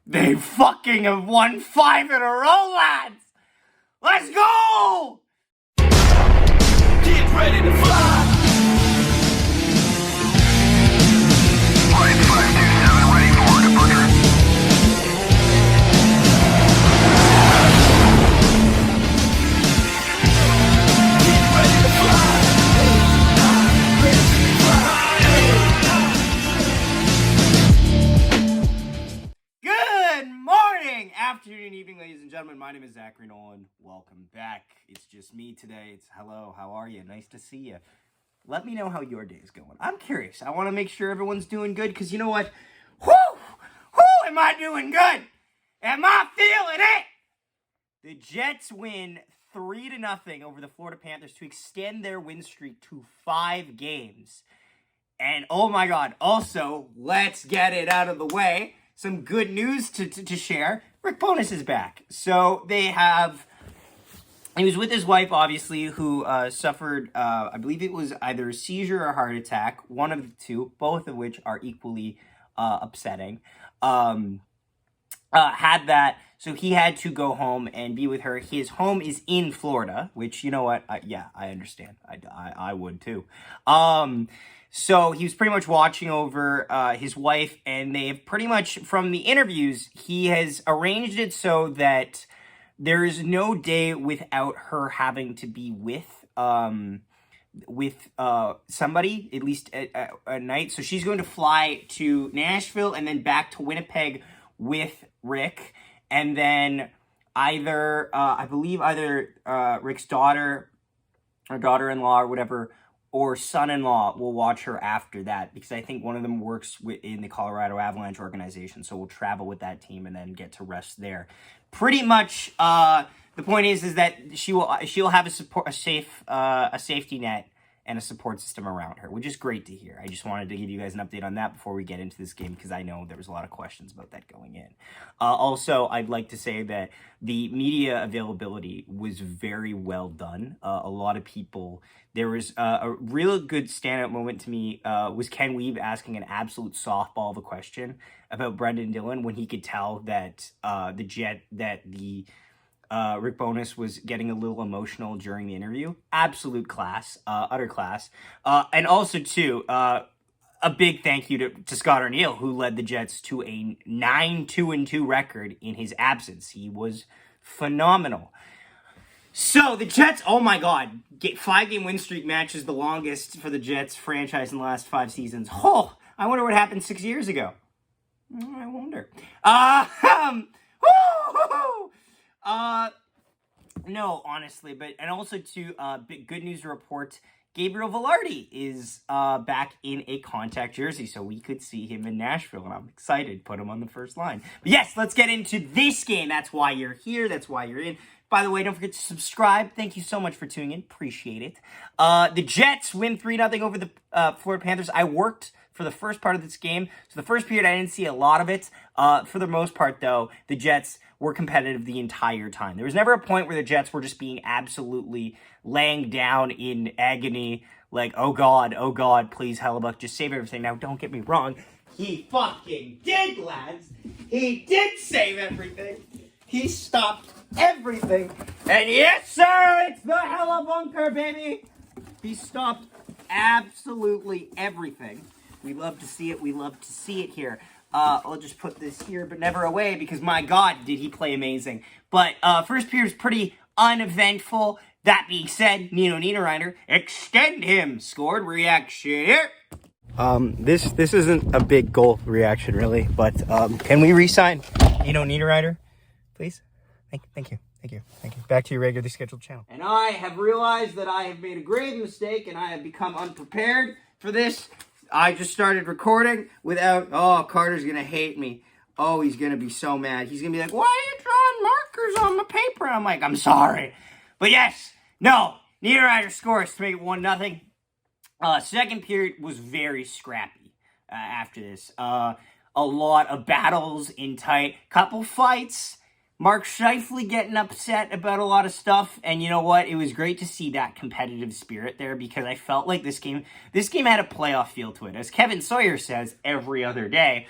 They fucking have won 5 in a row, lads! Let's go! Get ready to fly! Flight 527 ready for departure. Get ready to fly! Good morning, afternoon, evening, ladies and gentlemen. My name is Zachary Nolan. Welcome back. It's just me today. It's hello, how are you? Nice to see you. Let me know how your day is going. I'm curious. I want to make sure everyone's doing good, because you know what? Whoo! Am I doing good? Am I feeling it? The Jets win 3-0 over the Florida Panthers to extend their win streak to 5 games. And oh my God, also, let's get it out of the way. Some good news to share. Rick Bowness is back. So he was with his wife, obviously, who suffered, I believe it was either a seizure or a heart attack, one of the two, both of which are equally upsetting. Had that, so he had to go home and be with her. His home is in Florida, which, you know what, yeah, I understand. I would too. So he was pretty much watching over his wife, and they have pretty much, from the interviews, he has arranged it so that there is no day without her having to be with somebody, at least at night. So she's going to fly to Nashville and then back to Winnipeg with Rick, and then either Rick's daughter or daughter-in-law or whatever, or son-in-law will watch her after that, because I think one of them works in the Colorado Avalanche organization, so we'll travel with that team and then get to rest there. Pretty much, the point is that she'll have a safety net and a support system around her, which is great to hear. I just wanted to give you guys an update on that before we get into this game, because I know there was a lot of questions about that going in. Also, I'd like to say that the media availability was very well done. A lot of people, there was a real good standout moment to me was Ken Weave asking an absolute softball of a question about Brendan Dillon when he could tell that Rick Bowness was getting a little emotional during the interview. Absolute class, utter class. And also, too, a big thank you to Scott Arniel, who led the Jets to a 9-2-2 record in his absence. He was phenomenal. So, the Jets, oh my God, 5-game win streak matches the longest for the Jets franchise in the last 5 seasons. Oh, I wonder what happened 6 years ago. I wonder. No, honestly, and also to good news to report, Gabriel Velarde is back in a contact jersey, so we could see him in Nashville, and I'm excited. Put him on the first line. But yes, let's get into this game. That's why you're here. That's why you're in. By the way, don't forget to subscribe. Thank you so much for tuning in. Appreciate it. The Jets win 3-0 over the Florida Panthers. I worked for the first part of this game, so the first period I didn't see a lot of it. For the most part, though, the Jets were competitive the entire time. There was never a point where the Jets were just being absolutely laying down in agony, like, oh God, please, Hellebuck, just save everything. Now, don't get me wrong. He fucking did, lads. He did save everything. He stopped everything. And yes, sir, it's the Hellebunker, baby. He stopped absolutely everything. We love to see it. We love to see it here. I'll just put this here, but never away, because my God, did he play amazing. But first period was pretty uneventful. That being said, Nino Niederreiter, extend him, scored. Reaction here. This isn't a big goal reaction, really, but can we re-sign Nino Niederreiter, please? Thank you. Back to your regularly scheduled channel. And I have realized that I have made a grave mistake, and I have become unprepared for this. I just started recording without... Oh, Carter's going to hate me. Oh, he's going to be so mad. He's going to be like, why are you drawing markers on the paper? I'm like, I'm sorry. But yes, no, Niederreiter scores to make it 1-0. Second period was very scrappy after this. A lot of battles in tight. Couple fights. Mark Scheifele getting upset about a lot of stuff, and you know what? It was great to see that competitive spirit there, because I felt like this game had a playoff feel to it. As Kevin Sawyer says every other day,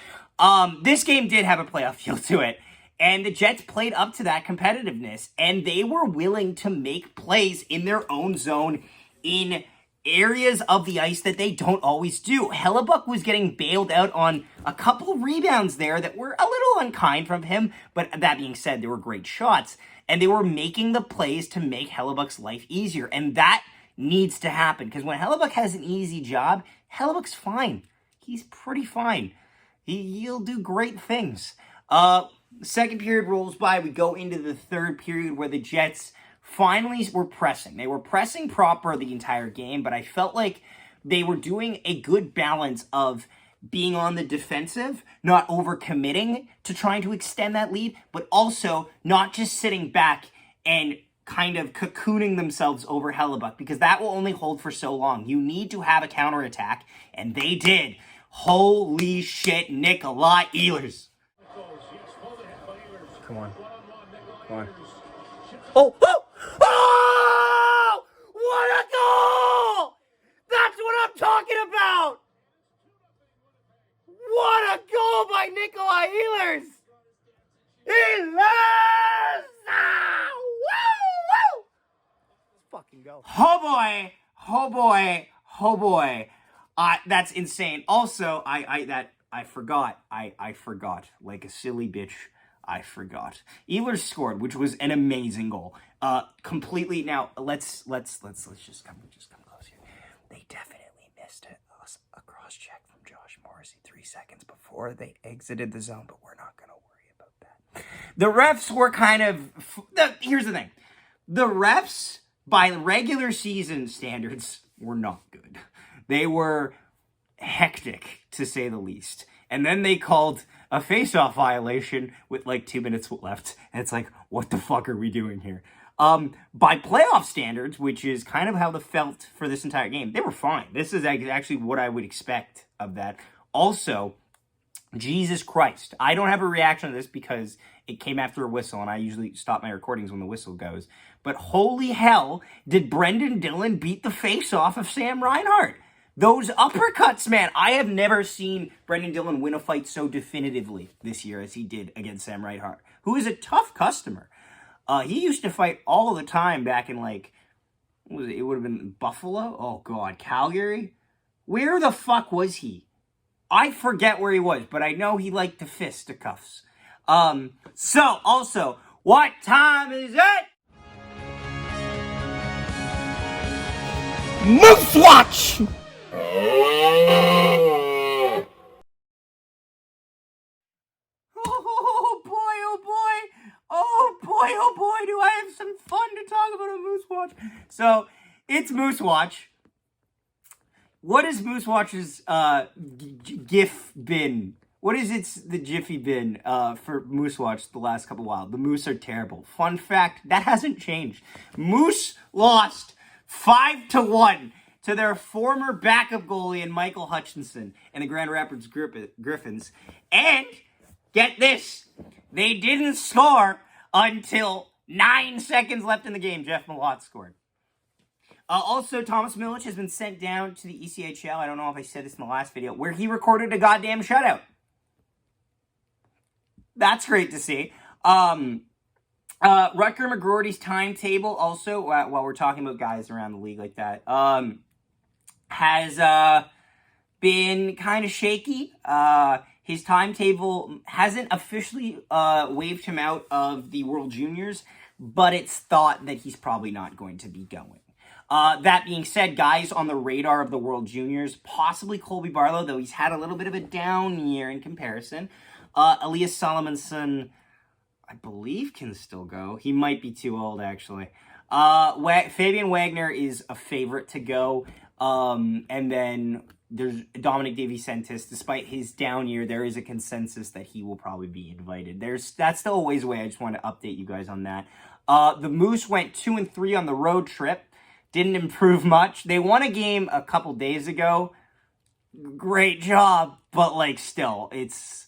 This game did have a playoff feel to it, and the Jets played up to that competitiveness, and they were willing to make plays in their own zone in areas of the ice that they don't always do. Hellebuck was getting bailed out on a couple rebounds there that were a little unkind from him, but that being said, they were great shots, and they were making the plays to make Hellebuck's life easier, and that needs to happen, because when Hellebuck has an easy job, Hellebuck's fine. He's pretty fine. He'll do great things. Second period rolls by. We go into the third period where the Jets finally were pressing. They were pressing proper the entire game, but I felt like they were doing a good balance of being on the defensive, not overcommitting to trying to extend that lead, but also not just sitting back and kind of cocooning themselves over Hellebuck, because that will only hold for so long. You need to have a counterattack, and they did. Holy shit, Nikolai Ehlers. Come on. Come on. Oh! What a goal! That's what I'm talking about! What a goal by Nikolai Ehlers! Ehlers! Woo! Let's fucking go. Oh boy! Oh boy! Oh boy! That's insane. Also, I forgot. I forgot. Like a silly bitch. I forgot. Ehlers scored, which was an amazing goal. Completely. Now let's just come close here. They definitely missed a cross check from Josh Morrissey 3 seconds before they exited the zone, but we're not gonna worry about that. The refs were kind of. Here's the thing. The refs, by regular season standards, were not good. They were hectic, to say the least. And then they called a face-off violation with like 2 minutes left. And it's like, what the fuck are we doing here? By playoff standards, which is kind of how they felt for this entire game, they were fine. This is actually what I would expect of that. Also, Jesus Christ. I don't have a reaction to this because it came after a whistle, and I usually stop my recordings when the whistle goes. But holy hell, did Brendan Dillon beat the face off of Sam Reinhart? Those uppercuts, man. I have never seen Brendan Dillon win a fight so definitively this year as he did against Sam Reinhart, who is a tough customer. He used to fight all the time back in, like, what was it? It would have been Buffalo? Oh, God. Calgary? Where the fuck was he? I forget where he was, but I know he liked the fisticuffs. So, also, what time is it? Moose Watch! Oh boy, oh boy. Oh boy, oh boy, do I have some fun to talk about a Moose Watch. So, it's Moose Watch. What is Moose Watch's GIF bin? What is the Jiffy bin for Moose Watch the last couple of while? The Moose are terrible. Fun fact, that hasn't changed. Moose lost 5-1 to their former backup goalie in Michael Hutchinson and the Grand Rapids Griffins. And, get this, they didn't score until 9 seconds left in the game. Jeff Malott scored. Also, Thomas Milic has been sent down to the ECHL. I don't know if I said this in the last video, where he recorded a goddamn shutout. That's great to see. Rutger McGroarty's timetable also, while we're talking about guys around the league like that, has been kind of shaky. His timetable hasn't officially waved him out of the World Juniors, but it's thought that he's probably not going to be going. That being said, guys on the radar of the World Juniors, possibly Colby Barlow, though he's had a little bit of a down year in comparison. Elias Salomonson, I believe, can still go. He might be too old, actually. Fabian Wagner is a favorite to go. And then there's Dominic DeVincentis. Despite his down year, there is a consensus that he will probably be invited. That's still a ways away. I just want to update you guys on that. The Moose went 2-3 on the road trip. Didn't improve much. They won a game a couple days ago. Great job, but like still, it's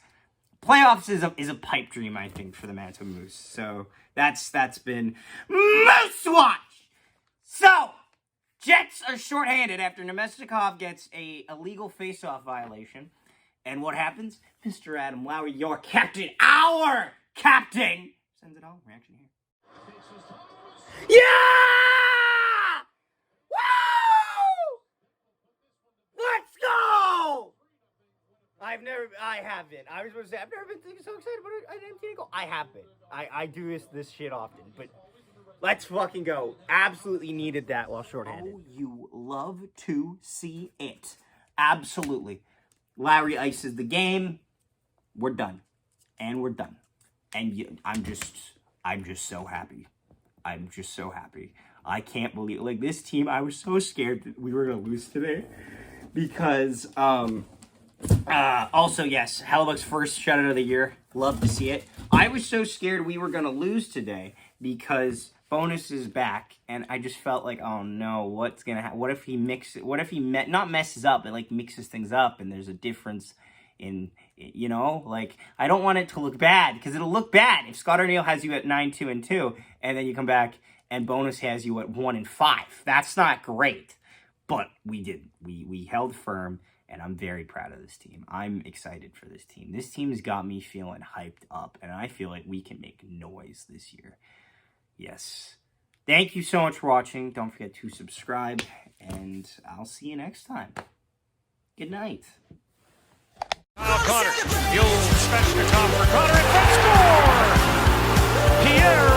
playoffs is a pipe dream, I think, for the Manitoba Moose. So that's been Moose Watch. So Jets are shorthanded after Nemestikov gets a illegal faceoff violation, And what happens? Mr. Adam Lowry, your captain, our captain, sends it on. Reaction here. Yeah! Woo! Let's go! I haven't. I was supposed to say, I've never been so excited about an empty goal. I have been. I do this shit often, but let's fucking go. Absolutely needed that while shorthanded. Oh, you love to see it. Absolutely. Lowry ices the game. We're done. And we're done. And I'm just so happy. I'm just so happy. I can't believe, like, this team, I was so scared that we were going to lose today. Because, also, yes, Hellebuck's first shutout of the year. Love to see it. I was so scared we were going to lose today because Bowness is back, and I just felt like, oh no, what's going to happen? What if he not messes up, but like mixes things up, and there's a difference in, you know, like, I don't want it to look bad, because it'll look bad if Scott O'Neill has you at 9-2-2, and then you come back and Bowness has you at 1-5. That's not great, but we did. We held firm. And I'm very proud of this team. I'm excited for this team. This team has got me feeling hyped up. And I feel like we can make noise this year. Yes. Thank you so much for watching. Don't forget to subscribe. And I'll see you next time. Good night. Connor, the old Spectre top for Connor, and score! Pierre